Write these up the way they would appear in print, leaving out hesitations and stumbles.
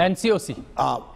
NCOC,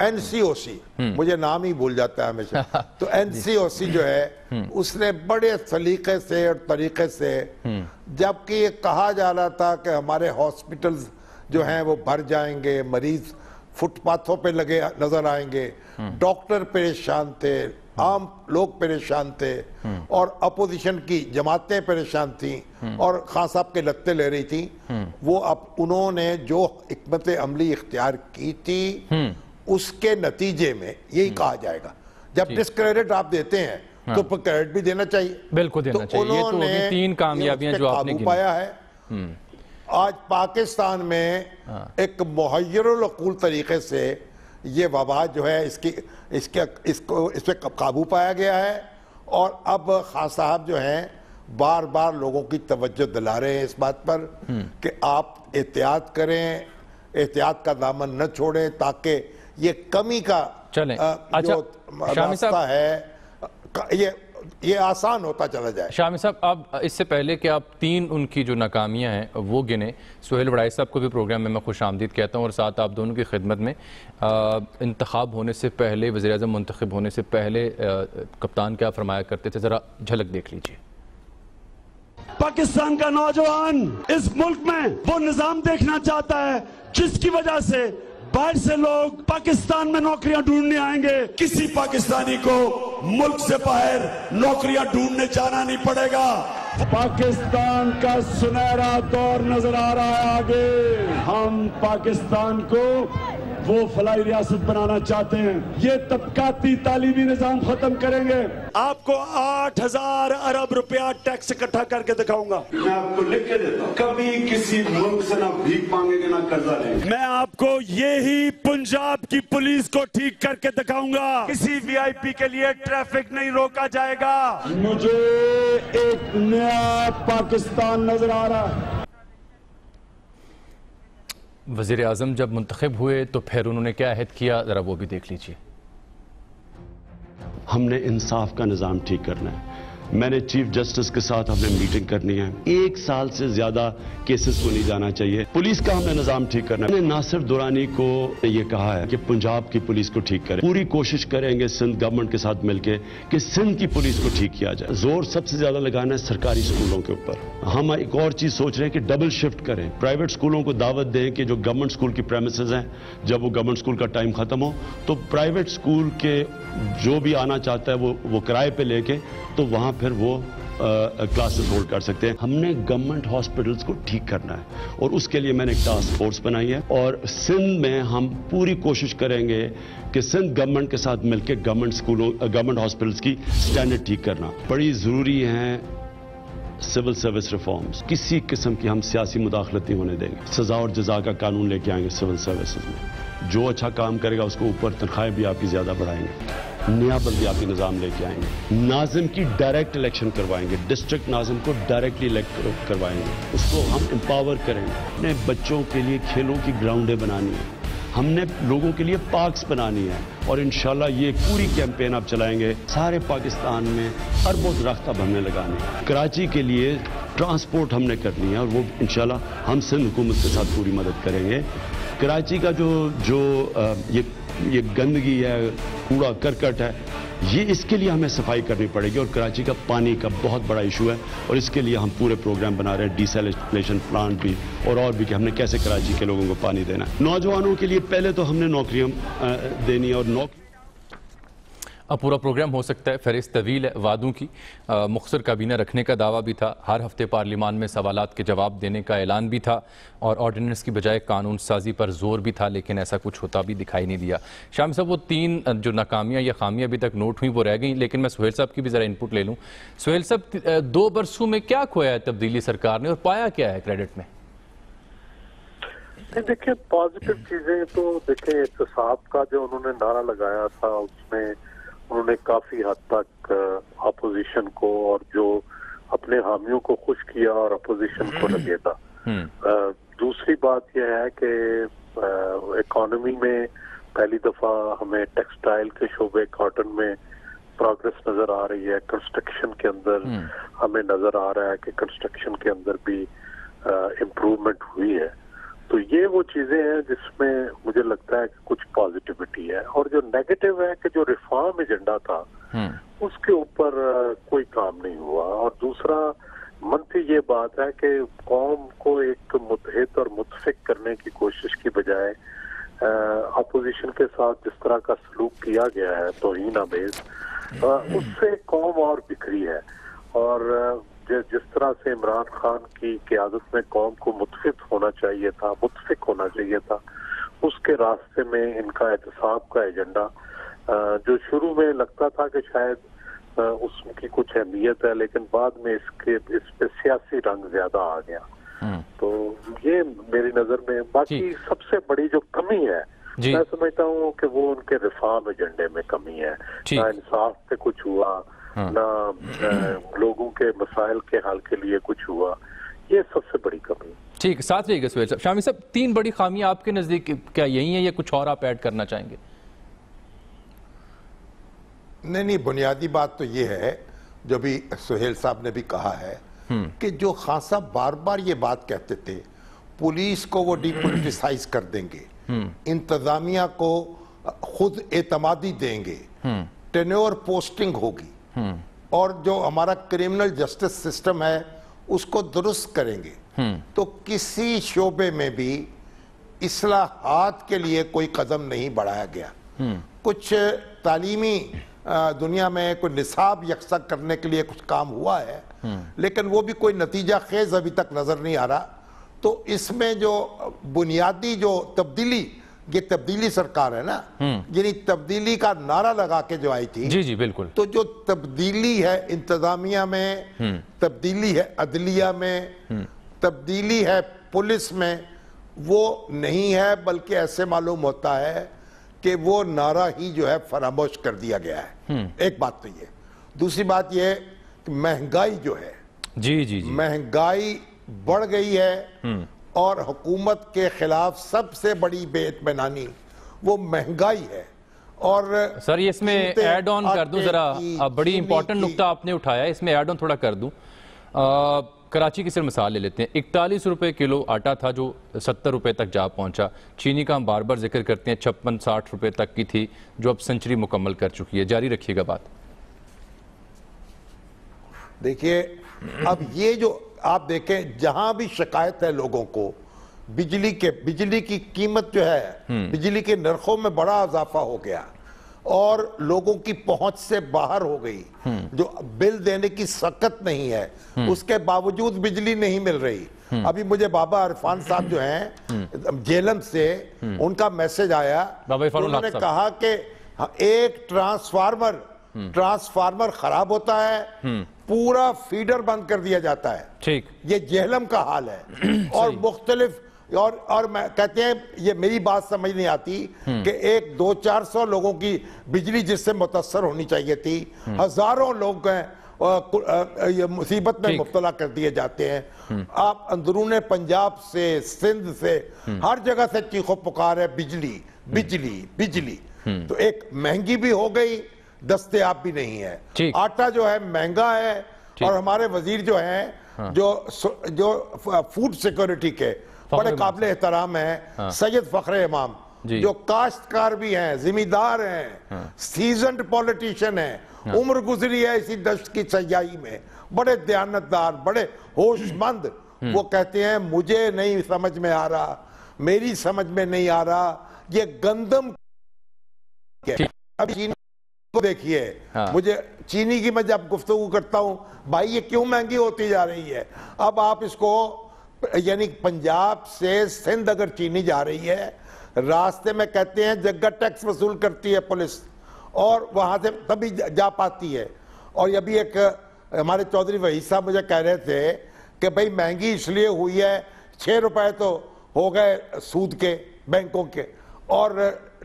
NCOC, مجھے نام ہی بھول جاتا ہے ہمیشہ, تو NCOC جو ہے اس نے بڑے سلیقے سے اور طریقے سے, جبکہ یہ کہا جا رہا تھا کہ ہمارے ہاسپٹلز جو ہیں وہ بھر جائیں گے, مریض فٹ پاتھوں پہ لگے نظر آئیں گے, ڈاکٹر پریشان تھے, عام لوگ پریشان تھے, اور اپوزیشن کی جماعتیں پریشان تھیں اور خان صاحب کے لتے لے رہی تھیں, وہ اب انہوں نے جو حکمت عملی اختیار کی تھی اس کے نتیجے میں یہی کہا جائے گا. جب ڈسکریڈٹ آپ دیتے ہیں تو کریڈٹ بھی دینا چاہیے. بالکل دینا چاہیے. یہ تو ابھی 3 کامیابیاں جو آپ نے قابو پایا ہے. آج پاکستان میں ایک محیر العقول طریقے سے یہ وبا جو ہے اس پہ قابو پایا گیا ہے, اور اب خان صاحب جو ہیں بار بار لوگوں کی توجہ دلا رہے ہیں اس بات پر کہ آپ احتیاط کریں, احتیاط کا دامن نہ چھوڑیں, تاکہ یہ کمی کا جو راستہ ہے یہ آسان ہوتا چلا جائے. شامی صاحب, اب اس سے پہلے کہ آپ 3 ان کی جو ناکامیاں ہیں وہ گنے, سہیل وڑائی صاحب کو بھی پروگرام میں خوش آمدید کہتا ہوں, اور ساتھ آپ دونوں کی خدمت میں انتخاب ہونے سے پہلے, وزیراعظم منتخب ہونے سے پہلے کپتان کیا فرمایا کرتے تھے, ذرا جھلک دیکھ لیجئے. پاکستان کا نوجوان اس ملک میں وہ نظام دیکھنا چاہتا ہے جس کی وجہ سے باہر سے لوگ پاکستان میں نوکریاں ڈھونڈنے آئیں گے. کسی پاکستانی کو ملک سے باہر نوکریاں ڈھونڈنے جانا نہیں پڑے گا. پاکستان کا سنہرا دور نظر آ رہا ہے آگے. ہم پاکستان کو وہ فلاحی ریاست بنانا چاہتے ہیں. یہ طبقاتی تعلیمی نظام ختم کریں گے. آپ کو 8,000 ارب روپیہ ٹیکس اکٹھا کر کے دکھاؤں گا. میں آپ کو لکھ کے دیتا ہوں, کبھی کسی ملک سے نہ بھیک مانگیں گے نہ قرضہ لیں گے. میں آپ کو یہی پنجاب کی پولیس کو ٹھیک کر کے دکھاؤں گا. کسی VIP کے لیے ٹریفک نہیں روکا جائے گا. مجھے ایک نیا پاکستان نظر آ رہا ہے. وزیر اعظم جب منتخب ہوئے تو پھر انہوں نے کیا عہد کیا, ذرا وہ بھی دیکھ لیجئے. ہم نے انصاف کا نظام ٹھیک کرنا ہے. میں نے چیف جسٹس کے ساتھ ہم نے میٹنگ کرنی ہے. 1 سال سے زیادہ کیسز کو نہیں جانا چاہیے. پولیس کا ہم نے نظام ٹھیک کرنا ہے. میں نے ناصر دورانی کو یہ کہا ہے کہ پنجاب کی پولیس کو ٹھیک کریں. پوری کوشش کریں گے سندھ گورنمنٹ کے ساتھ مل کے کہ سندھ کی پولیس کو ٹھیک کیا جائے. زور سب سے زیادہ لگانا ہے سرکاری اسکولوں کے اوپر. ہم ایک اور چیز سوچ رہے ہیں کہ ڈبل شفٹ کریں. پرائیویٹ اسکولوں کو دعوت دیں کہ جو گورنمنٹ اسکول کی پریمیسز ہیں, جب وہ گورنمنٹ اسکول کا ٹائم ختم ہو تو پرائیویٹ اسکول کے جو بھی آنا چاہتا ہے وہ کرائے پہ لے کے تو وہاں پھر وہ کلاسز ہولڈ کر سکتے ہیں. ہم نے گورنمنٹ ہاسپٹلز کو ٹھیک کرنا ہے اور اس کے لیے میں نے ایک ٹاسک فورس بنائی ہے, اور سندھ میں ہم پوری کوشش کریں گے کہ سندھ گورنمنٹ کے ساتھ مل کے گورنمنٹ ہاسپٹلز کی سٹینڈرڈ ٹھیک کرنا. بڑی ضروری ہیں سول سروس ریفارمز. کسی قسم کی ہم سیاسی مداخلت نہیں ہونے دیں گے. سزا اور جزا کا قانون لے کے آئیں گے سول سروسز میں. جو اچھا کام کرے گا اس کو اوپر تنخواہیں بھی آپ کی زیادہ بڑھائیں گے. نیا بلدیاتی نظام لے کے آئیں گے. ناظم کی ڈائریکٹ الیکشن کروائیں گے. ڈسٹرکٹ ناظم کو ڈائریکٹلی الیکٹ کروائیں گے. اس کو ہم امپاور کریں گے. اپنے بچوں کے لیے کھیلوں کی گراؤنڈیں بنانی ہیں. ہم نے لوگوں کے لیے پارکس بنانی ہے, اور انشاءاللہ یہ پوری کیمپین آپ چلائیں گے. سارے پاکستان میں اربوں درخت اب ہم نے لگانے ہیں. کراچی کے لیے ٹرانسپورٹ ہم نے کرنی ہے, اور وہ انشاءاللہ ہم سندھ حکومت کے ساتھ پوری مدد کریں گے. کراچی کا جو یہ گندگی ہے, کوڑا کرکٹ ہے, یہ اس کے لیے ہمیں صفائی کرنی پڑے گی. اور کراچی کا پانی کا بہت بڑا ایشو ہے, اور اس کے لیے ہم پورے پروگرام بنا رہے ہیں, ڈیسیلیشن پلانٹ بھی اور بھی کہ ہم نے کیسے کراچی کے لوگوں کو پانی دینا ہے. نوجوانوں کے لیے پہلے تو ہم نے نوکریاں دینی ہے, اور اب پورا پروگرام ہو سکتا ہے فہرست طویل ہے وعدوں کی. مختصر کابینہ رکھنے کا دعویٰ بھی تھا, ہر ہفتے پارلیمان میں سوالات کے جواب دینے کا اعلان بھی تھا, اور آرڈیننس کی بجائے قانون سازی پر زور بھی تھا, لیکن ایسا کچھ ہوتا بھی دکھائی نہیں دیا. شامی صاحب, وہ 3 جو ناکامیاں یا خامیاں ابھی تک نوٹ ہوئیں وہ رہ گئیں, لیکن میں سہیل صاحب کی بھی ذرا انپٹ لے لوں. سہیل صاحب, 2 برسوں میں کیا کھویا ہے تبدیلی سرکار نے, اور پایا کیا ہے کریڈٹ میں؟ دیکھیں, پازیٹیو چیزیں تو دیکھیں, احتساب کا جو انہوں نے نعرہ لگایا تھا اس میں انہوں نے کافی حد تک اپوزیشن کو اور جو اپنے حامیوں کو خوش کیا اور اپوزیشن کو لگیتا. دوسری بات یہ ہے کہ اکانومی میں پہلی دفعہ ہمیں ٹیکسٹائل کے شعبے, کاٹن میں پروگرس نظر آ رہی ہے. کنسٹرکشن کے اندر ہمیں نظر آ رہا ہے کہ کنسٹرکشن کے اندر بھی امپروومنٹ ہوئی ہے. تو یہ وہ چیزیں ہیں جس میں مجھے لگتا ہے کہ کچھ پازیٹیوٹی ہے، اور جو نیگیٹو ہے کہ جو ریفارم ایجنڈا تھا اس کے اوپر کوئی کام نہیں ہوا، اور دوسرا منفی یہ بات ہے کہ قوم کو ایک متحد اور متفق کرنے کی کوشش کی بجائے اپوزیشن کے ساتھ جس طرح کا سلوک کیا گیا ہے توہین آمیز، اس سے قوم اور بکھری ہے، اور جس طرح سے عمران خان کی قیادت میں قوم کو متفق ہونا چاہیے تھا اس کے راستے میں ان کا احتساب کا ایجنڈا جو شروع میں لگتا تھا کہ شاید اس کی کچھ اہمیت ہے، لیکن بعد میں اس پہ سیاسی رنگ زیادہ آ گیا، تو یہ میری نظر میں باقی سب سے بڑی جو کمی ہے میں سمجھتا ہوں کہ وہ ان کے ریفارم ایجنڈے میں کمی ہے، نہ انصاف پہ کچھ ہوا، نہ لوگوں کے مسائل کے حل کے لیے کچھ ہوا، یہ سب سے بڑی کمی ہے۔ ٹھیک، ساتھ رہیے گا سہیل صاحب۔ شامی صاحب، 3 بڑی خامیاں آپ کے نزدیک کیا یہی ہیں یا کچھ اور آپ ایڈ کرنا چاہیں گے؟ نہیں، بنیادی بات تو یہ ہے جو بھی سہیل صاحب نے بھی کہا ہے کہ جو خان صاحب بار بار یہ بات کہتے تھے پولیس کو وہ ڈی پولیٹیسائز کر دیں گے، انتظامیہ کو خود اعتمادی دیں گے، ٹینیور پوسٹنگ ہوگی، اور جو ہمارا کرمنل جسٹس سسٹم ہے اس کو درست کریں گے، تو کسی شعبے میں بھی اصلاحات کے لیے کوئی قدم نہیں بڑھایا گیا۔ کچھ تعلیمی دنیا میں کوئی نصاب یکساں کرنے کے لیے کچھ کام ہوا ہے، لیکن وہ بھی کوئی نتیجہ خیز ابھی تک نظر نہیں آ رہا۔ تو اس میں جو بنیادی جو تبدیلی، یہ تبدیلی سرکار ہے نا، یعنی تبدیلی کا نعرہ لگا کے جو آئی تھی، جی بالکل، تو جو تبدیلی ہے انتظامیہ میں، تبدیلی ہے عدلیہ میں، تبدیلی ہے پولیس میں، وہ نہیں ہے، بلکہ ایسے معلوم ہوتا ہے کہ وہ نعرہ ہی جو ہے فراموش کر دیا گیا ہے۔ ایک بات تو یہ، دوسری بات یہ کہ مہنگائی جو ہے، مہنگائی بڑھ گئی ہے، اور حکومت کے خلاف سب سے بڑی بے اطمینانی وہ مہنگائی ہے۔ اور سر یہ اس میں ایڈ آن کر دوں ذرا، بڑی امپورٹنٹ نقطہ آپ نے اٹھایا، اس میں ایڈ آن تھوڑا کر دوں۔ کراچی کی صرف مثال لے لیتے ہیں، 41 روپے کلو آٹا تھا جو 70 روپے تک جا پہنچا، چینی کا ہم بار بار ذکر کرتے ہیں 56-60 روپے تک کی تھی جو اب سنچری مکمل کر چکی ہے۔ جاری رکھیے گا بات۔ دیکھیے اب یہ جو آپ دیکھیں جہاں بھی شکایت ہے لوگوں کو، بجلی کی قیمت جو ہے، بجلی کے نرخوں میں بڑا اضافہ ہو گیا اور لوگوں کی پہنچ سے باہر ہو گئی، جو بل دینے کی سخت نہیں ہے اس کے باوجود بجلی نہیں مل رہی۔ ابھی مجھے بابا عرفان صاحب جو ہیں جیلم سے، ان کا میسج آیا، انہوں نے کہا کہ ایک ٹرانسفارمر خراب ہوتا ہے، پورا فیڈر بند کر دیا جاتا ہے۔ یہ جہلم کا حال ہے، اور مختلف، اور میں کہتے ہیں یہ میری بات سمجھ نہیں آتی کہ 100-200-400 لوگوں کی بجلی جس سے متاثر ہونی چاہیے تھی، ہزاروں لوگ یہ مصیبت میں مبتلا کر دیے جاتے ہیں۔ آپ اندرون پنجاب سے، سندھ سے، ہر جگہ سے چیخو پکار ہے بجلی بجلی بجلی۔ تو ایک مہنگی بھی ہو گئی، دستیاب بھی نہیں ہے، آٹا جو ہے مہنگا ہے، اور ہمارے وزیر جو ہیں جو فوڈ سیکورٹی کے بڑے قابل احترام ہیں، سید فخر امام، جو کاشتکار بھی ہیں، ذمہ دار ہیں، سیزنڈ پولیٹیشن ہیں، عمر گزری ہے اسی دشت کی سیاہی میں، بڑے دیانتدار، بڑے ہوش مند، وہ کہتے ہیں مجھے نہیں سمجھ میں آ رہا، میری سمجھ میں نہیں آ رہا، یہ گندم اب چینی کو دیکھیے، مجھے چینی کی میں جب گفتگو کرتا ہوں بھائی یہ کیوں مہنگی ہوتی جا رہی ہے، اب آپ اس کو یعنی پنجاب سے سندھ اگر چینی جا رہی ہے، راستے میں کہتے ہیں جگہ ٹیکس وصول کرتی ہے پولیس، اور وہاں سے تبھی جا پاتی ہے۔ اور یہ بھی ایک ہمارے چودھری وحید صاحب مجھے کہہ رہے تھے کہ بھئی مہنگی اس لیے ہوئی ہے، 6 روپے تو ہو گئے سود کے بینکوں کے، اور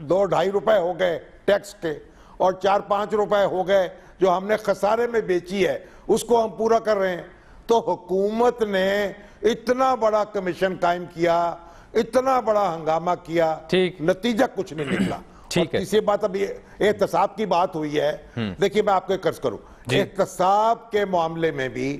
2-2.5 روپے ہو گئے ٹیکس کے، اور 4-5 روپے ہو گئے جو ہم نے خسارے میں بیچی ہے اس کو ہم پورا کر رہے ہیں۔ تو حکومت نے اتنا بڑا کمیشن قائم کیا، اتنا بڑا ہنگامہ کیا، نتیجہ کچھ نہیں نکلا۔ اور تیسری بات ابھی احتساب کی بات ہوئی ہے، دیکھیے میں آپ کو ایک عرض کروں، احتساب کے معاملے میں بھی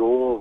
2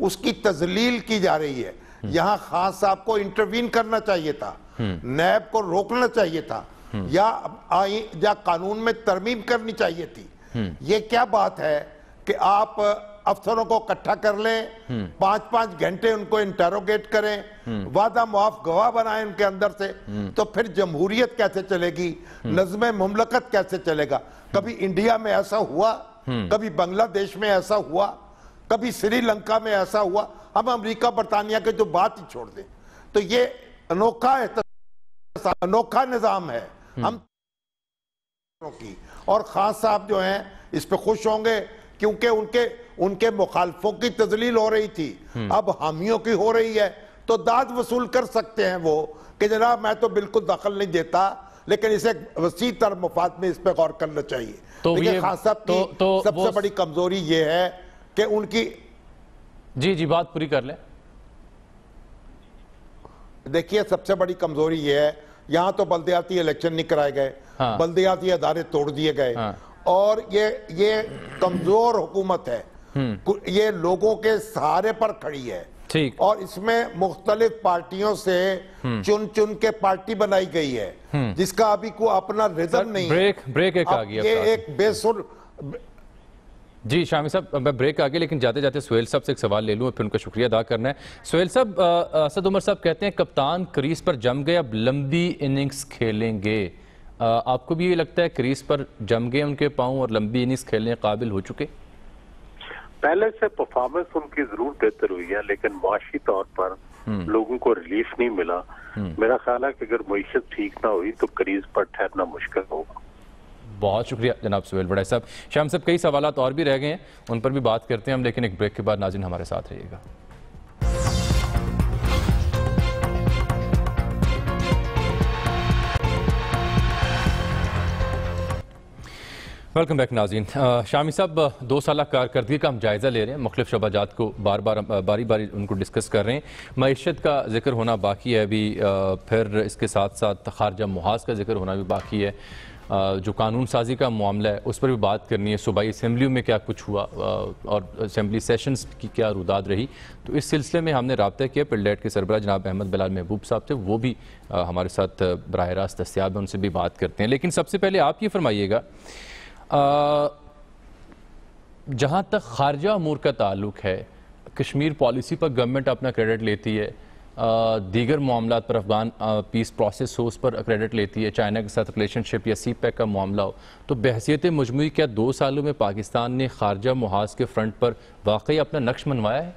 اس کی تذلیل کی جا رہی ہے. یہاں خان صاحب کو انٹروین کرنا چاہیے تھا, نیب کو روکنا چاہیے تھا, یا قانون میں ترمیم کرنی چاہیے تھی. یہ کیا بات ہے کہ آپ افسروں کو اکٹھا کر لیں, 5-5 گھنٹے ان کو انٹروگیٹ کریں, وعدہ معاف گواہ بنائیں ان کے اندر سے, تو پھر جمہوریت کیسے چلے گی, نظم مملکت کیسے چلے گا؟ کبھی انڈیا میں ایسا ہوا, کبھی بنگلہ دیش میں ایسا ہوا, کبھی سری لنکا میں ایسا ہوا. ہم امریکہ برطانیہ کے جو بات ہی چھوڑ دیں. تو یہ انوکھا نظام ہے ہم کی, اور خان صاحب جو ہیں اس پہ خوش ہوں گے کیونکہ ان کے مخالفوں کی تذلیل ہو رہی تھی, اب حامیوں کی ہو رہی ہے, تو داد وصول کر سکتے ہیں وہ کہ جناب میں تو بالکل دخل نہیں دیتا, لیکن اسے وسیع تر مفاد میں اس پہ غور کرنا چاہیے. دیکھیں خان صاحب کی سب سے بڑی کمزوری یہ ہے کہ ان کی جی بات پوری کر لیں. دیکھیے سب سے بڑی کمزوری یہ ہے, یہاں تو بلدیاتی الیکشن نہیں کرائے گئے, بلدیاتی ادارے توڑ دیے گئے, اور یہ کمزور حکومت ہے, یہ لوگوں کے سہارے پر کھڑی ہے, اور اس میں مختلف پارٹیوں سے چن کے پارٹی بنائی گئی ہے, جس کا ابھی کوئی اپنا ریزن نہیں ہے. بریک ایک آ گیا, یہ ایک بے سر. جی شامی صاحب, میں بریک آگے, لیکن جاتے جاتے سہیل صاحب سے ایک سوال لے لوں, پھر ان کا شکریہ ادا کرنا ہے. سہیل صاحب, اسد عمر صاحب کہتے ہیں کپتان کریز پر جم گئے, اب لمبی اننگز کھیلیں گے. آپ کو بھی یہ لگتا ہے کریز پر جم گئے ان کے پاؤں اور لمبی اننگز کھیلنے قابل ہو چکے؟ پہلے سے پرفارمنس ان کی ضرور بہتر ہوئی ہے, لیکن معاشی طور پر لوگوں کو ریلیف نہیں ملا. میرا خیال ہے کہ اگر معیشت ٹھیک نہ ہوئی تو کریز پر ٹھہرنا مشکل ہوگا. بہت شکریہ جناب سہیل بڑائی صاحب. شام صاحب, کئی سوالات اور بھی رہ گئے ہیں, ان پر بھی بات کرتے ہیں ہم, لیکن ایک بریک کے بعد ناظرین ہمارے ساتھ رہیے گا. ویلکم بیک ناظرین. شامی صاحب, 2 سالہ کارکردگی کا ہم جائزہ لے رہے ہیں, مختلف شعبات کو باری ان کو ڈسکس کر رہے ہیں. معیشت کا ذکر ہونا باقی ہے ابھی, پھر اس کے ساتھ ساتھ خارجہ محاذ کا ذکر ہونا بھی باقی ہے, جو قانون سازی کا معاملہ ہے اس پر بھی بات کرنی ہے, صوبائی اسمبلیوں میں کیا کچھ ہوا اور اسمبلی سیشنز کی کیا روداد رہی. تو اس سلسلے میں ہم نے رابطہ کیا, پلڈیٹ کے سربراہ جناب احمد بلال محبوب صاحب تھے, وہ بھی ہمارے ساتھ براہ راست دستیاب ہیں, ان سے بھی بات کرتے ہیں. لیکن سب سے پہلے آپ یہ فرمائیے گا, جہاں تک خارجہ امور کا تعلق ہے, کشمیر پالیسی پر گورنمنٹ اپنا کریڈٹ لیتی ہے, دیگر معاملات پر افغان پیس پروسیس ہو اس پر کریڈٹ لیتی ہے, چائنا کے ساتھ ریلیشن شپ یا سی پیک کا معاملہ ہو, تو بحثیت مجموعی کیا 2 سالوں میں پاکستان نے خارجہ محاذ کے فرنٹ پر واقعی اپنا نقش منوایا ہے؟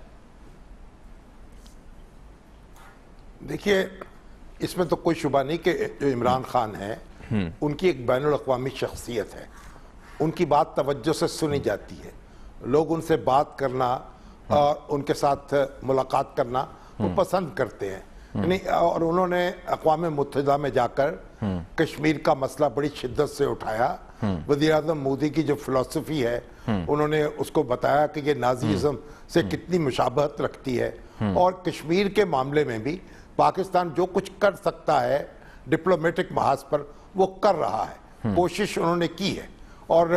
دیکھیے اس میں تو کوئی شبہ نہیں کہ جو عمران خان ہے ان کی ایک بین الاقوامی شخصیت ہے, ان کی بات توجہ سے سنی جاتی ہے, لوگ ان سے بات کرنا اور ان کے ساتھ ملاقات کرنا وہ پسند کرتے ہیں. اور انہوں نے اقوام متحدہ میں جا کر کشمیر کا مسئلہ بڑی شدت سے اٹھایا. وزیر اعظم مودی کی جو فلسفی ہے انہوں نے اس کو بتایا کہ یہ نازیزم سے کتنی مشابہت رکھتی ہے, اور کشمیر کے معاملے میں بھی پاکستان جو کچھ کر سکتا ہے ڈپلومیٹک محاذ پر وہ کر رہا ہے, کوشش انہوں نے کی ہے. اور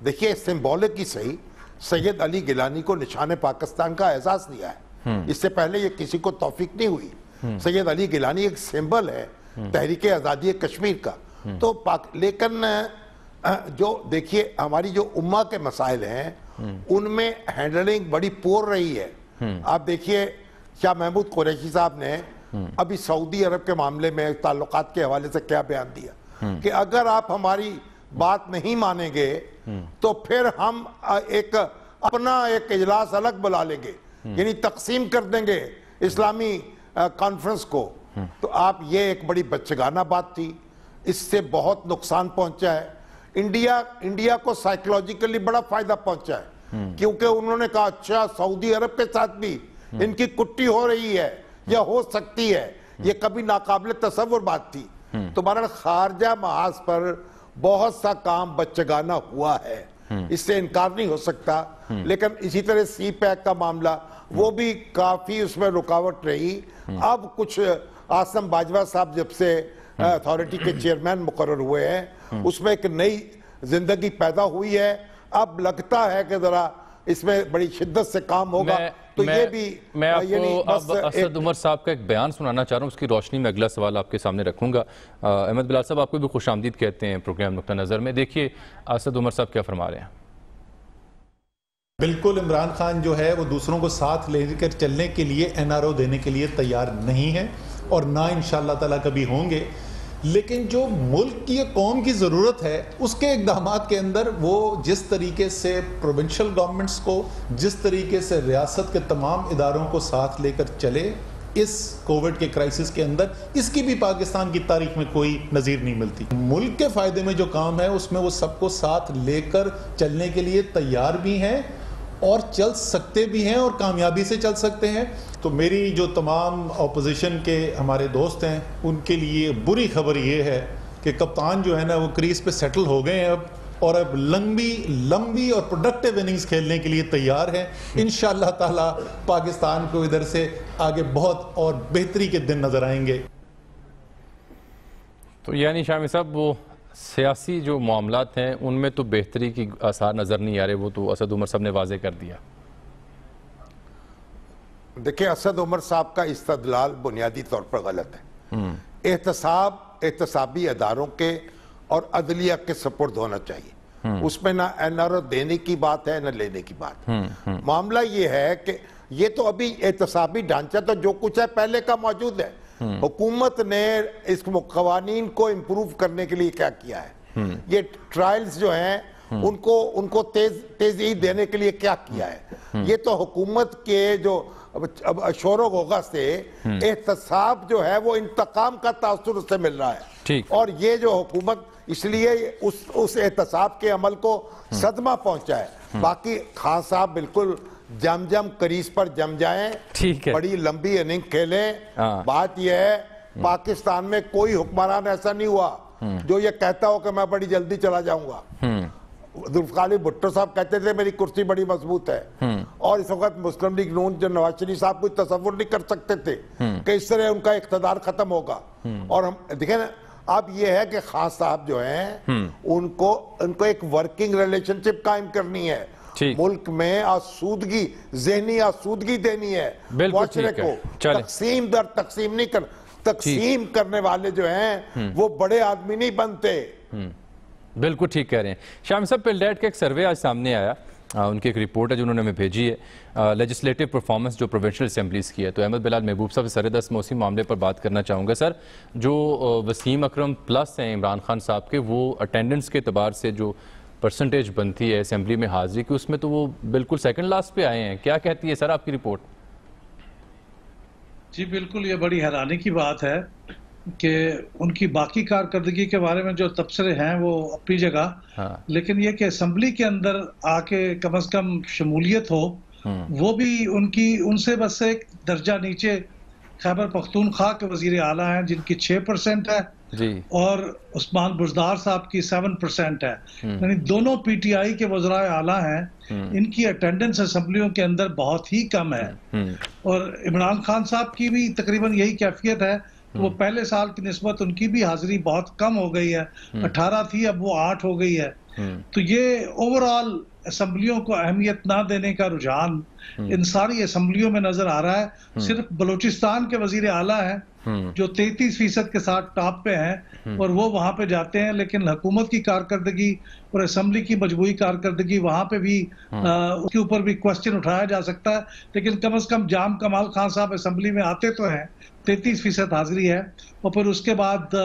دیکھیے سمبولک ہی صحیح, سید علی گیلانی کو نشان پاکستان کا اعزاز دیا ہے, اس سے پہلے یہ کسی کو توفیق نہیں ہوئی. سید علی گیلانی ایک سمبل ہے تحریک آزادی کشمیر کا. تو لیکن جو دیکھیے ہماری جو امہ کے مسائل ہیں ان میں ہینڈلنگ بڑی پور رہی ہے. آپ دیکھیے شاہ محمود قریشی صاحب نے ابھی سعودی عرب کے معاملے میں تعلقات کے حوالے سے کیا بیان دیا کہ اگر آپ ہماری بات نہیں مانیں گے تو پھر ہم اپنا ایک اجلاس الگ بلا لیں گے, یعنی تقسیم کر دیں گے اسلامی کانفرنس کو. تو آپ یہ ایک بڑی بچگانہ بات تھی, اس سے بہت نقصان پہنچا ہے. انڈیا کو سائیکولوجیکلی بڑا فائدہ پہنچا ہے, کیونکہ انہوں نے کہا اچھا سعودی عرب کے ساتھ بھی ان کی کٹی ہو رہی ہے یا ہو سکتی ہے, یہ کبھی ناقابل تصور بات تھی. تو بہرحال خارجہ محاذ پر بہت سا کام بچگانہ ہوا ہے, اس سے انکار نہیں ہو سکتا. لیکن اسی طرح سی پیک کا معاملہ وہ بھی کافی اس میں رکاوٹ رہی. اب کچھ عاصم باجوہ صاحب جب سے اتھارٹی کے چیئرمین مقرر ہوئے ہیں اس میں ایک نئی زندگی پیدا ہوئی ہے. اب لگتا ہے کہ ذرا اس میں بڑی شدت سے کام ہوگا, تو یہ بھی میں آپ کو اب اسد عمر صاحب کا ایک بیان سنانا چاہ رہا ہوں، اس کی روشنی میں اگلا سوال آپ کے سامنے رکھوں گا۔ احمد بلال صاحب آپ کو بھی خوش آمدید کہتے ہیں پروگرام نقطہ نظر میں۔ دیکھیے اسد عمر صاحب کیا فرما رہے ہیں۔ بالکل عمران خان جو ہے وہ دوسروں کو ساتھ لے کر چلنے کے لیے NRO دینے کے لیے تیار نہیں ہے، اور نہ انشاءاللہ تعالیٰ کبھی ہوں گے، لیکن جو ملک کی قوم کی ضرورت ہے اس کے اقدامات کے اندر وہ جس طریقے سے پروونشل گورنمنٹس کو، جس طریقے سے ریاست کے تمام اداروں کو ساتھ لے کر چلے اس کووڈ کے کرائسس کے اندر، اس کی بھی پاکستان کی تاریخ میں کوئی نظیر نہیں ملتی۔ ملک کے فائدے میں جو کام ہے اس میں وہ سب کو ساتھ لے کر چلنے کے لیے تیار بھی ہیں اور چل سکتے بھی ہیں اور کامیابی سے چل سکتے ہیں۔ تو میری جو تمام اپوزیشن کے ہمارے دوست ہیں ان کے لیے بری خبر یہ ہے کہ کپتان جو ہے نا وہ کریز پہ سیٹل ہو گئے ہیں اب، اور اب لمبی اور پروڈکٹیو اننگز کھیلنے کے لیے تیار ہیں۔ انشاءاللہ تعالی پاکستان کو ادھر سے آگے بہت اور بہتری کے دن نظر آئیں گے۔ تو یعنی شامی صاحب وہ سیاسی جو معاملات ہیں ان میں تو بہتری کی آثار نظر نہیں آ رہے، وہ تو اسد عمر صاحب نے واضح کر دیا۔ دیکھیں اسد عمر صاحب کا استدلال بنیادی طور پر غلط ہے۔ احتسابی اداروں کے اور عدلیہ کے سپرد ہونا چاہیے، اس میں نہ NRO دینے کی بات ہے نہ لینے کی بات۔ معاملہ یہ ہے کہ یہ تو ابھی احتسابی ڈھانچہ تو جو کچھ ہے پہلے کا موجود ہے۔ حکومت نے اس قوانین کو امپروو کرنے کے لیے کیا کیا ہے، یہ ٹرائلز جو ہیں ان کو تیزی دینے کے لیے کیا کیا ہے، یہ تو حکومت کے جو شور و غوغا سے احتساب جو ہے وہ انتقام کا تاثر اس سے مل رہا ہے، اور یہ جو حکومت اس لیے اس احتساب کے عمل کو صدمہ پہنچا ہے۔ باقی خان صاحب بالکل جم کریز پر جم جائیں، بڑی لمبی اننگ کھیلیں۔ بات یہ ہے پاکستان میں کوئی حکمران ایسا نہیں ہوا جو یہ کہتا ہو کہ میں بڑی جلدی چلا جاؤں گا۔ ذوالفقار بھٹو صاحب کہتے تھے میری کرسی بڑی مضبوط ہے، اور اس وقت مسلم لیگ نون جو نواز شریف صاحب کوئی تصور نہیں کر سکتے تھے کہ اس طرح ان کا اقتدار ختم ہوگا۔ اور ہم دیکھیں نا اب یہ ہے کہ خان صاحب جو ہیں ان کو ایک ورکنگ ریلیشن شپ قائم کرنی ہے، ملک میں ذہنی آسودگی دینی ہے معاشرے کو، تقسیم در تقسیم نہیں تقسیم کرنے والے جو ہیں وہ بڑے آدمی نہیں بنتے۔ بالکل ٹھیک کہہ رہے ہیں شامی صاحب۔ پلڈیٹ کا ایک سروے آج سامنے آیا، ان کی ایک رپورٹ ہے جو انہوں نے ہمیں بھیجی ہے، لیجسلیٹو پرفارمنس جو پروونشل اسمبلیز کی ہے۔ تو احمد بلال محبوب صاحب سر دست میں اسی معاملے پر بات کرنا چاہوں گا۔ سر جو وسیم اکرم پلس ہیں عمران خان صاحب کے، وہ اٹینڈنس کے اعتبار سے جو پرسنٹیج بنتی ہے اسمبلی میں حاضری کی، اس میں تو وہ بالکل سیکنڈ لاسٹ پہ آئے ہیں۔ کیا کہتی ہے سر آپ کی رپورٹ؟ جی بالکل، یہ بڑی حیرانی کی بات ہے کہ ان کی باقی کارکردگی کے بارے میں جو تبصرے ہیں وہ اپنی جگہ، لیکن یہ کہ اسمبلی کے اندر آ کے کم از کم شمولیت ہو، وہ بھی ان سے بس ایک درجہ نیچے خیبر پختونخوا کے وزیر اعلیٰ ہیں جن کی 6% ہے، اور عثمان بزدار صاحب کی 7% ہے۔ یعنی دونوں پی ٹی آئی کے وزراء اعلیٰ ہیں، ان کی اٹینڈنس اسمبلیوں کے اندر بہت ہی کم ہے، اور عمران خان صاحب کی بھی تقریباً یہی کیفیت ہے۔ وہ پہلے سال کی نسبت ان کی بھی حاضری بہت کم ہو گئی ہے، 18 تھی اب وہ 8 ہو گئی ہے۔ تو یہ اوورآل اسمبلیوں کو اہمیت نہ دینے کا رجحان ان ساری اسمبلیوں میں نظر آ رہا ہے۔ صرف بلوچستان کے وزیر اعلیٰ ہیں جو 33% کے ساتھ ٹاپ پہ ہیں، اور وہ وہاں پہ جاتے ہیں، لیکن حکومت کی کارکردگی اور اسمبلی کی مجموعی کارکردگی وہاں پہ بھی اس کے اوپر بھی کوسچن اٹھایا جا سکتا ہے۔ لیکن کم از کم جام کمال خان صاحب اسمبلی میں آتے تو ہیں، 33% حاضری ہے، اور پھر اس کے بعد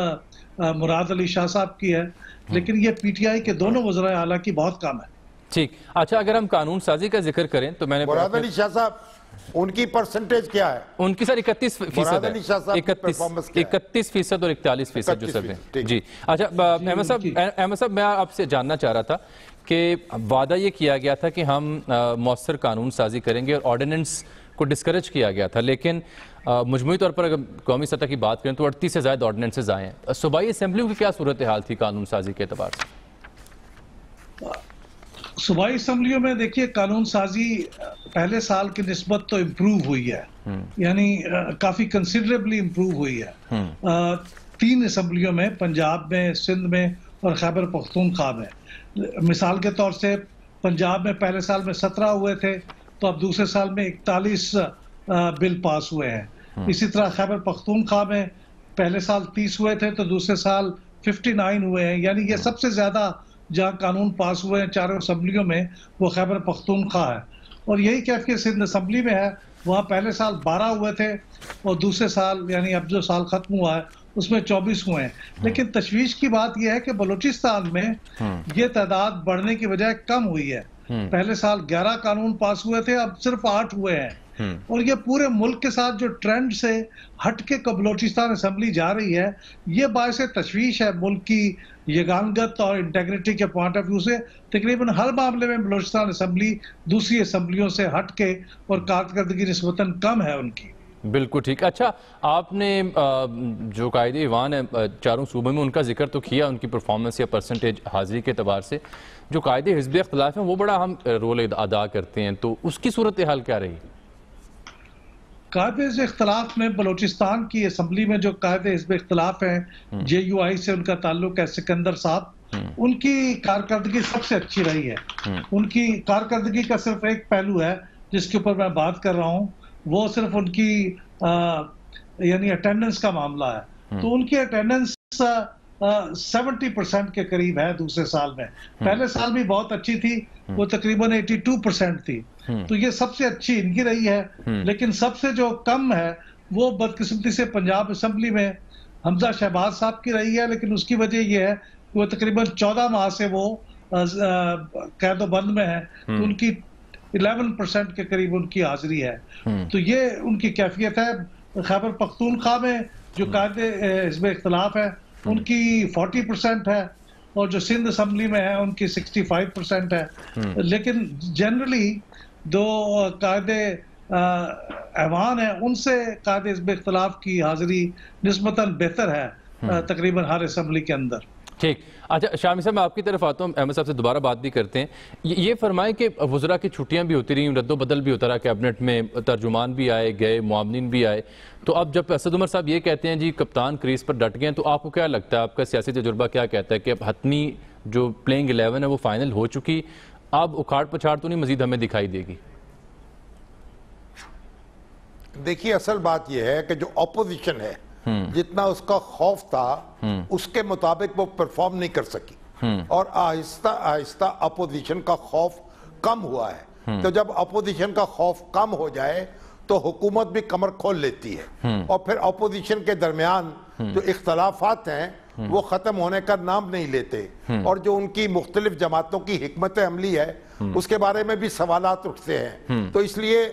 مراد علی شاہ صاحب کی ہے، لیکن یہ پی ٹی آئی کے دونوں وزراء اعلیٰ کی بہت کم ہے۔ ٹھیک، اچھا اگر ہم قانون سازی کا ذکر کریں تو میں نے مراد علی شاہ صاحب ان کی پرسنٹیج کیا ہے؟ ان کی سر 31% ہے، 31% اور 41% جو سب ہیں۔ جی اچھا احمد صاحب، میں آپ سے جاننا چاہ رہا تھا کہ وعدہ یہ کیا گیا تھا کہ ہم مؤثر قانون سازی کریں گے اور آرڈیننس کو ڈسکریج کیا گیا تھا، لیکن مجموعی طور پر اگر قومی سطح کی بات کریں تو 38 سے زائد آرڈیننسز آئے ہیں۔ صوبائی اسمبلیوں کی کیا صورتحال تھی قانون سازی کے اعتبار سے؟ صوبائی اسمبلیوں میں دیکھیے قانون سازی پہلے سال کی نسبت تو امپروو ہوئی ہے، یعنی کافی کنسیڈریبلی امپروو ہوئی ہے۔ 3 اسمبلیوں میں، پنجاب میں، سندھ میں اور خیبر پختونخوا میں۔ مثال کے طور سے پنجاب میں پہلے سال میں 17 ہوئے تھے تو اب دوسرے سال میں 41 بل پاس ہوئے ہیں. اسی طرح خیبر پختونخوا میں پہلے سال 30 ہوئے تھے تو دوسرے سال 59 ہوئے ہیں. یعنی یہ سب سے زیادہ جہاں قانون پاس ہوئے ہیں چاروں اسمبلیوں میں وہ خیبر پختونخوا ہے. اور یہی کیفیت سندھ اسمبلی میں ہے. وہاں پہلے سال 12 ہوئے تھے اور دوسرے سال یعنی اب جو سال ختم ہوا ہے اس میں 24 ہوئے ہیں. لیکن تشویش کی بات یہ ہے کہ بلوچستان میں یہ تعداد بڑھنے کی بجائے کم ہوئی ہے. پہلے سال 11 قانون پاس ہوئے تھے, اب صرف 8 ہوئے ہیں. اور یہ پورے ملک کے ساتھ جو ٹرینڈ سے ہٹ کے بلوچستان اسمبلی جا رہی ہے یہ باعث تشویش ہے ملک کی یگانگت اور انٹیگریٹی کے پوائنٹ آف ویو سے. تقریباً ہر معاملے میں بلوچستان اسمبلی دوسری اسمبلیوں سے ہٹ کے اور کارکردگی نسبتاً کم ہے ان کی. بالکل ٹھیک. اچھا, آپ نے جو قائد ایوان ہے چاروں صوبوں میں ان کا ذکر تو کیا, ان کی پرفارمنس یا پرسنٹیج حاضری کے اعتبار سے. جو قائد حزب اختلاف ہیں وہ بڑا اہم رول ادا کرتے ہیں, تو اس کی صورتحال کیا رہی؟ قائد حزب اختلاف میں بلوچستان کی اسمبلی میں جو قائد حزب اختلاف ہیں JUI سے ان کا تعلق ہے سکندر صاحب, ان کی کارکردگی سب سے اچھی رہی ہے. ان کی کارکردگی کا صرف ایک پہلو ہے جس کے اوپر میں بات کر رہا ہوں, وہ صرف ان کی یعنی اٹینڈنس کا معاملہ ہے. تو ان کی اٹینڈنس 70% کے قریب ہے دوسرے سال میں. پہلے سال بھی بہت اچھی تھی, وہ تقریباً 82% تھی. تو یہ سب سے اچھی ان کی رہی ہے. لیکن سب سے جو کم ہے وہ بدقسمتی سے پنجاب اسمبلی میں حمزہ شہباز صاحب کی رہی ہے. لیکن اس کی وجہ یہ ہے کہ وہ تقریباً 14 ماہ سے وہ قید و بند میں ہے, تو ان کی 11% کے قریب ان کی حاضری ہے. تو یہ ان کی کیفیت ہے. خیبر پختونخوا میں جو قائد حزب اختلاف ہے ان کی 40% ہے, اور جو سندھ اسمبلی میں ہے ان کی 65% ہے. لیکن جنرلی دو قائد ایوان ہیں ان سے قائد حزب اختلاف کی حاضری نسبتاً بہتر ہے تقریباً ہر اسمبلی کے اندر. ٹھیک. اچھا شامی صاحب, میں آپ کی طرف آتا ہوں, احمد صاحب سے دوبارہ بات بھی کرتے ہیں. یہ فرمائیں کہ وزراء کی چھٹیاں بھی ہوتی رہیں, رد و بدل بھی ہوتا رہا, کیبنٹ میں ترجمان بھی آئے گئے, معاونین بھی آئے. تو اب جب اسد عمر صاحب یہ کہتے ہیں جی کپتان کریز پر ڈٹ گئے ہیں, تو آپ کو کیا لگتا ہے, آپ کا سیاسی تجربہ کیا کہتا ہے کہ اب حتمی جو پلینگ 11 ہے وہ فائنل ہو چکی, اب اکھاڑ پچھاڑ تو نہیں مزید ہمیں دکھائی دے گی؟ دیکھیے اصل بات یہ ہے کہ جو اپوزیشن ہے جتنا اس کا خوف تھا اس کے مطابق وہ پرفارم نہیں کر سکی, اور آہستہ آہستہ اپوزیشن کا خوف کم ہوا ہے. تو جب اپوزیشن کا خوف کم ہو جائے تو حکومت بھی کمر کھول لیتی ہے, اور پھر اپوزیشن کے درمیان جو اختلافات ہیں وہ ختم ہونے کا نام نہیں لیتے, اور جو ان کی مختلف جماعتوں کی حکمت عملی ہے اس کے بارے میں بھی سوالات اٹھتے ہیں. تو اس لیے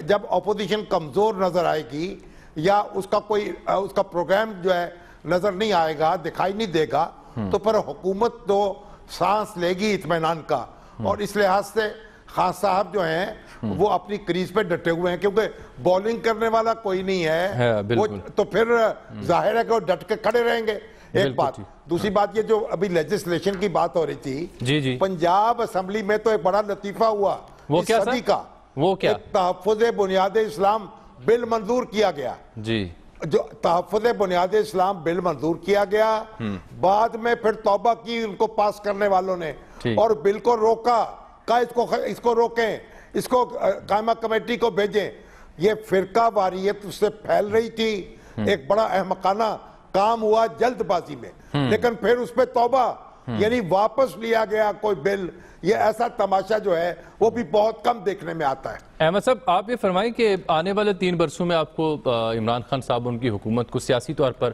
جب اپوزیشن کمزور نظر آئے گی یا اس کا کوئی اس کا پروگرام جو ہے نظر نہیں آئے گا, دکھائی نہیں دے گا, تو پھر حکومت تو سانس لے گی اطمینان کا. اور اس لحاظ سے خان صاحب جو ہیں وہ اپنی کریز پہ ڈٹے ہوئے ہیں, کیونکہ بولنگ کرنے والا کوئی نہیں ہے, تو پھر ظاہر ہے کہ وہ ڈٹ کے کھڑے رہیں گے. ایک بات. دوسری بات یہ جو ابھی لیجسلیشن کی بات ہو رہی تھی, پنجاب اسمبلی میں تو ایک بڑا لطیفہ ہوا اس صدی کا, ایک تحفظ بنیاد اسلام بل منظور کیا گیا. جو تحفظ بنیاد اسلام بل منظور کیا گیا, بعد میں پھر توبہ کی ان کو پاس کرنے والوں نے, اور بل کو روکا, کہا اس کو روکیں, اس کو قائمہ کمیٹی کو بھیجیں. یہ فرقہ واریت اس سے پھیل رہی تھی, ایک بڑا احمقانہ کام ہوا جلد بازی میں, لیکن پھر اس پہ توبہ, یعنی واپس لیا گیا کوئی بل. یہ ایسا تماشا جو ہے وہ بھی بہت کم دیکھنے میں آتا ہے. احمد صاحب, آپ یہ فرمائیں کہ آنے والے 3 برسوں میں آپ کو عمران خان صاحب ان کی حکومت کو سیاسی طور پر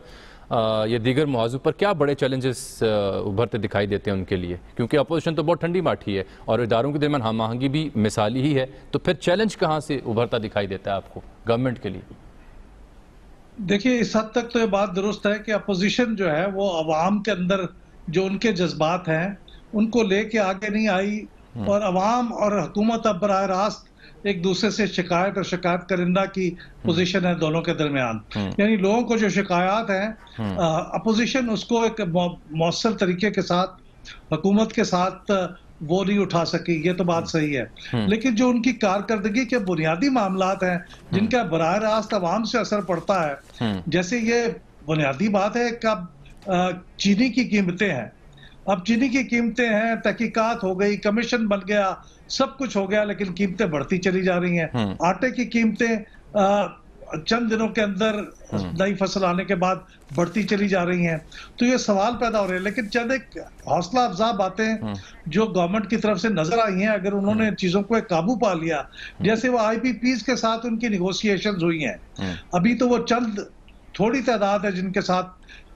یا دیگر موضوع پر کیا بڑے چیلنجز ابھرتے دکھائی دیتے ہیں ان کے لیے؟ کیونکہ اپوزیشن تو بہت ٹھنڈی ماٹھی ہے اور اداروں کے درمیان ہم آہنگی بھی مثالی ہی ہے, تو پھر چیلنج کہاں سے ابھرتا دکھائی دیتا ہے آپ کو گورنمنٹ کے لیے؟ دیکھیے اس حد تک تو یہ بات درست ہے کہ اپوزیشن جو ہے وہ عوام کے اندر جو ان کے جذبات ہیں ان کو لے کے آگے نہیں آئی, اور عوام اور حکومت اب براہ راست ایک دوسرے سے شکایت اور شکایت کرندہ کی پوزیشن ہے دونوں کے درمیان. یعنی لوگوں کو جو شکایات ہیں اپوزیشن اس کو ایک مؤثر طریقے کے ساتھ حکومت کے ساتھ وہ نہیں اٹھا سکی, یہ تو بات صحیح ہے. لیکن جو ان کی کارکردگی کے بنیادی معاملات ہیں جن کا براہ راست عوام سے اثر پڑتا ہے, جیسے یہ بنیادی بات ہے کہ اب چینی کی قیمتیں ہیں, اب چینی کی قیمتیں ہیں، تحقیقات ہو گئی، کمیشن بن گیا، سب کچھ ہو گیا، لیکن قیمتیں بڑھتی چلی جا رہی ہیں. آٹے کی قیمتیں چند دنوں کے اندر نئی فصل آنے کے بعد بڑھتی چلی جا رہی ہیں. تو یہ سوال پیدا ہو رہے ہیں. لیکن چند ایک حوصلہ افزا باتیں جو گورنمنٹ کی طرف سے نظر آئی ہیں، اگر انہوں نے چیزوں کو ایک قابو پا لیا، جیسے وہ آئی پی پیز کے ساتھ ان کی نیگوسیشنز ہوئی ہیں. ابھی تو وہ چند تھوڑی تعداد ہے جن کے ساتھ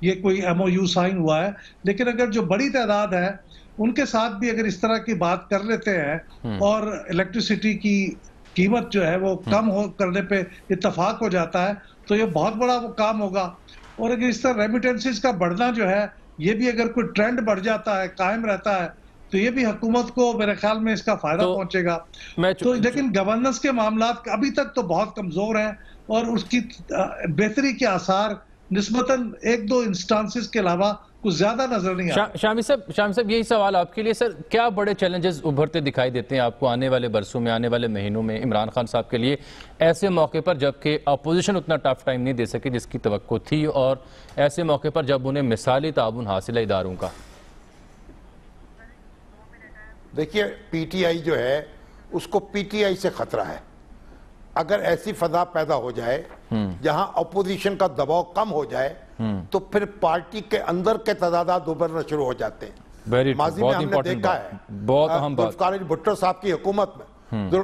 یہ کوئی ایم او یو سائن ہوا ہے، لیکن اگر جو بڑی تعداد ہے ان کے ساتھ بھی اگر اس طرح کی بات کر لیتے ہیں اور الیکٹریسٹی کی قیمت جو ہے وہ کم کرنے پہ اتفاق ہو جاتا ہے، تو یہ بہت بڑا وہ کام ہوگا. اور اگر اس طرح ریمیٹنسز کا بڑھنا جو ہے، یہ بھی اگر کوئی ٹرینڈ بڑھ جاتا ہے، قائم رہتا ہے، تو یہ بھی حکومت کو میرے خیال میں اس کا فائدہ پہنچے گا. تو لیکن گورننس کے معاملات ابھی تک تو بہت کمزور ہیں، اور اس کی بہتری کے آثار نسبتاً ایک دو انسٹانسز کے علاوہ کچھ زیادہ نظر نہیں آتا. شامی صاحب یہی سوال آپ کے لیے. سر کیا بڑے چیلنجز ابھرتے دکھائی دیتے ہیں آپ کو آنے والے برسوں میں، آنے والے مہینوں میں عمران خان صاحب کے لیے، ایسے موقع پر جبکہ اپوزیشن اتنا ٹف ٹائم نہیں دے سکے جس کی توقع تھی، اور ایسے موقع پر جب انہیں مثالی تعاون حاصل ہے اداروں کا؟ دیکھیے پی ٹی آئی جو ہے اس کو پی ٹی آئی سے خطرہ ہے. اگر ایسی فضا پیدا ہو جائے جہاں اپوزیشن کا دباؤ کم ہو جائے تو پھر پارٹی کے اندر کے تضادات ابھرنا شروع ہو جاتے ہیں. ماضی میں ہم نے دیکھا ہے ذوالفقار علی بھٹو صاحب کی حکومت میں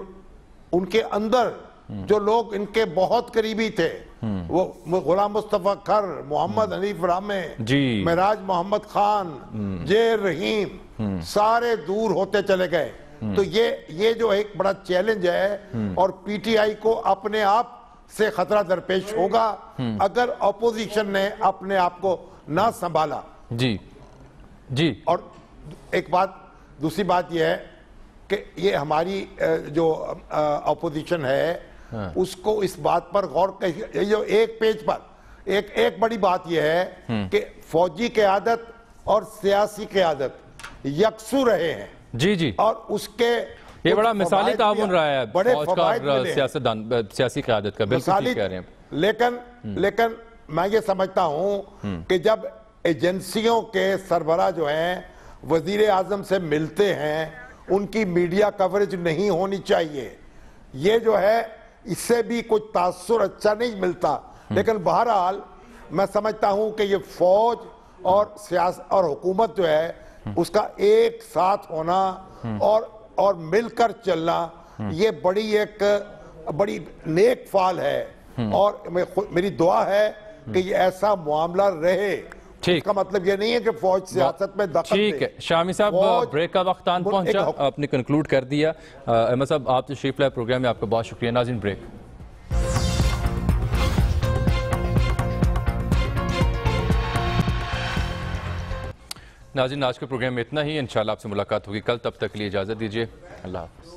ان کے اندر جو لوگ ان کے بہت قریبی تھے، وہ غلام مصطفیٰ کھر، محمد حنیف رامے، معراج محمد خان، جیر رحیم، سارے دور ہوتے چلے گئے. تو یہ جو ایک بڑا چیلنج ہے، اور پی ٹی آئی کو اپنے آپ سے خطرہ درپیش ہوگا اگر اپوزیشن نے اپنے آپ کو نہ سنبھالا. جی اور ایک بات، دوسری بات یہ ہے کہ یہ ہماری جو اپوزیشن ہے اس کو اس بات پر غور، جو ایک پیج پر ایک بڑی بات یہ ہے کہ فوجی قیادت اور سیاسی قیادت یکسو رہے ہیں. جی اور اس کے یہ بڑا مثالی تعاون رہا ہے بڑے فوج کا سیاسی قیادت کا، بالکل ٹھیک کہہ رہے ہیں. لیکن میں یہ سمجھتا ہوں کہ جب ایجنسیوں کے سربراہ جو ہیں وزیر اعظم سے ملتے ہیں، ان کی میڈیا کوریج نہیں ہونی چاہیے. یہ جو ہے اس سے بھی کچھ تاثر اچھا نہیں ملتا. لیکن بہرحال میں سمجھتا ہوں کہ یہ فوج اور سیاست اور حکومت جو ہے اس کا ایک ساتھ ہونا اور مل کر چلنا، یہ بڑی نیک فعل ہے. اور میری دعا ہے کہ یہ ایسا معاملہ رہے. اس کا مطلب یہ نہیں ہے کہ فوج سیاست میں دخل دے. ٹھیک ہے شامی صاحب، بریک کا وقت آن پہنچا، آپ نے کنکلوڈ کر دیا. احمد صاحب آپ تشریف لائے پروگرام میں، آپ کا بہت شکریہ. ناظرین بریک. ناظرین آج کے پروگرام میں اتنا ہی، انشاءاللہ آپ سے ملاقات ہوگی کل. تب تک کے لیے اجازت دیجیے. اللہ حافظ.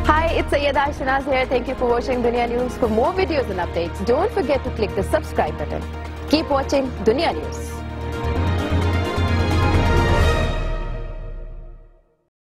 Hi, it's Sayyeda Shanaz here. Thank you for watching Dunya News. For more videos and updates, don't forget to click the subscribe button. Keep watching Dunya News.